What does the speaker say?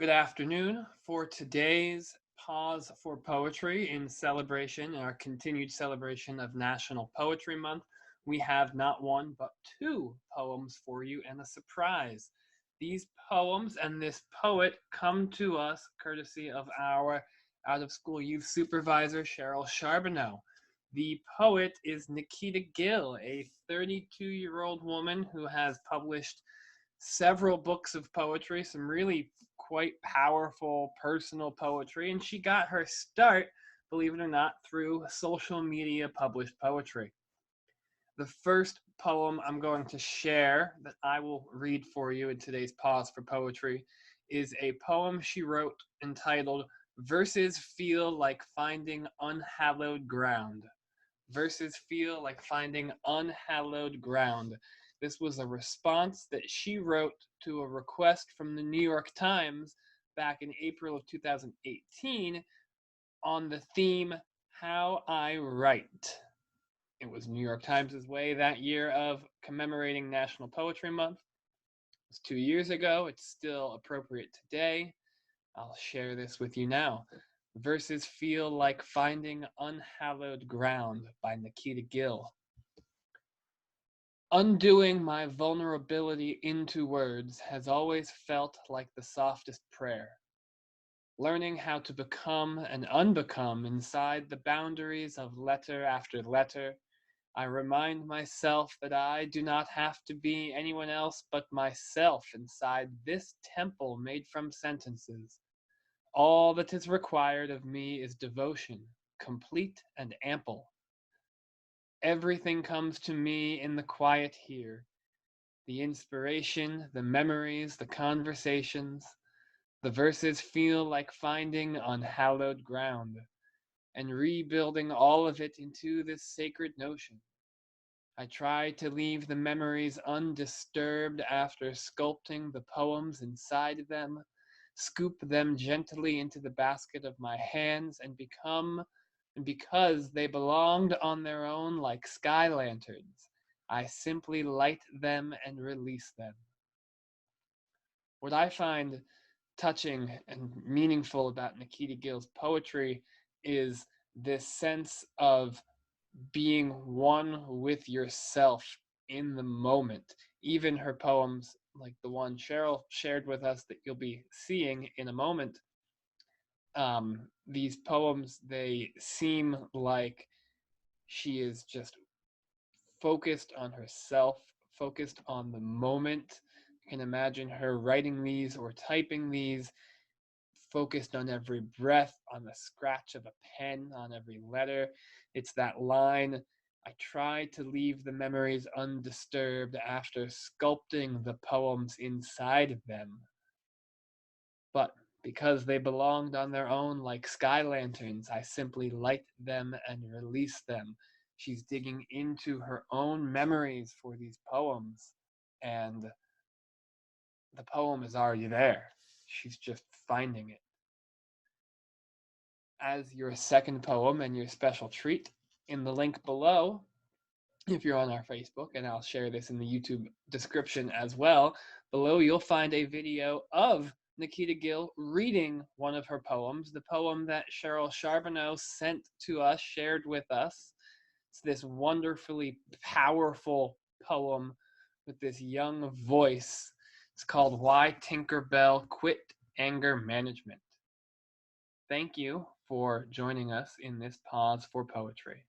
Good afternoon. For today's Pause for Poetry in celebration, our continued celebration of National Poetry Month, we have not one but two poems for you and a surprise. These poems and this poet come to us courtesy of our out of school youth supervisor, Cheryl Charbonneau. The poet is Nikita Gill, a 32-year-old woman who has published several books of poetry, some really quite powerful personal poetry, and she got her start, believe it or not, through social media published poetry. The first poem I'm going to share that I will read for you in today's Pause for Poetry is a poem she wrote entitled Verses Feel Like Finding Unhallowed Ground. Verses feel like finding unhallowed ground. This was a response that she wrote to a request from the New York Times back in April of 2018 on the theme How I Write. It was New York Times' way that year of commemorating National Poetry Month. It was 2 years ago. It's still appropriate today. I'll share this with you now. Verses Feel Like Finding Unhallowed Ground by Nikita Gill. Undoing my vulnerability into words has always felt like the softest prayer. Learning how to become and unbecome inside the boundaries of letter after letter, I remind myself that I do not have to be anyone else but myself inside this temple made from sentences. All that is required of me is devotion, complete and ample. Everything comes to me in the quiet here. The inspiration, the memories, the conversations. The verses feel like finding unhallowed ground and rebuilding all of it into this sacred notion. I try to leave the memories undisturbed after sculpting the poems inside them, scoop them gently into the basket of my hands, and because they belonged on their own like sky lanterns, I simply light them and release them. What I find touching and meaningful about Nikita Gill's poetry is this sense of being one with yourself in the moment. Even her poems, like the one Cheryl shared with us that you'll be seeing in a moment, these poems, they seem like she is just focused on herself, focused on the moment. You can imagine her writing these or typing these, focused on every breath, on the scratch of a pen, on every letter. It's that line, I try to leave the memories undisturbed after sculpting the poems inside them. But because they belonged on their own like sky lanterns, I simply light them and release them. She's digging into her own memories for these poems, and the poem is already there. She's just finding it. As your second poem and your special treat, in the link below, if you're on our Facebook, and I'll share this in the YouTube description as well, below you'll find a video of Nikita Gill reading one of her poems, the poem that Cheryl Charbonneau sent to us, shared with us. It's this wonderfully powerful poem with this young voice. It's called Why Tinkerbell Quit Anger Management. Thank you for joining us in this Pause for Poetry.